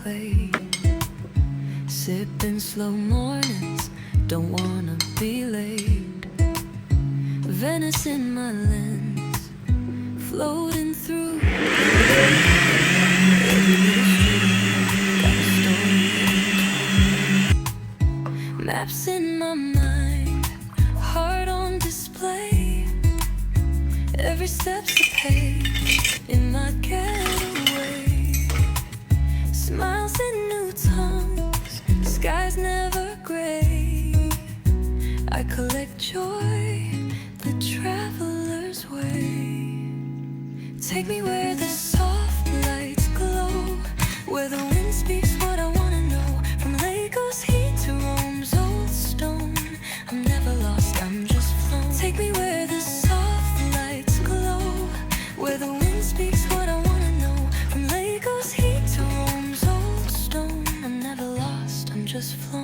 play. Sipping slow mornings, don't wanna be late. Venice in my lens, floating through every little street, got a story to tell. Maps in my mind, heart on display. Every step's a page in my getaway. Smiles in new tongues, the sky's never gray. I collect joy, the traveler's way. Take me where the soft lights glow, where the wind speaks what I wanna know. From Lagos heat to Rome's old stone, I'm never lost, I'm just flown. Take me where the soft lights glow, where the wind speaks what I wanna know. From Lagos heat to Rome's old stone, I'm never lost, I'm just flown.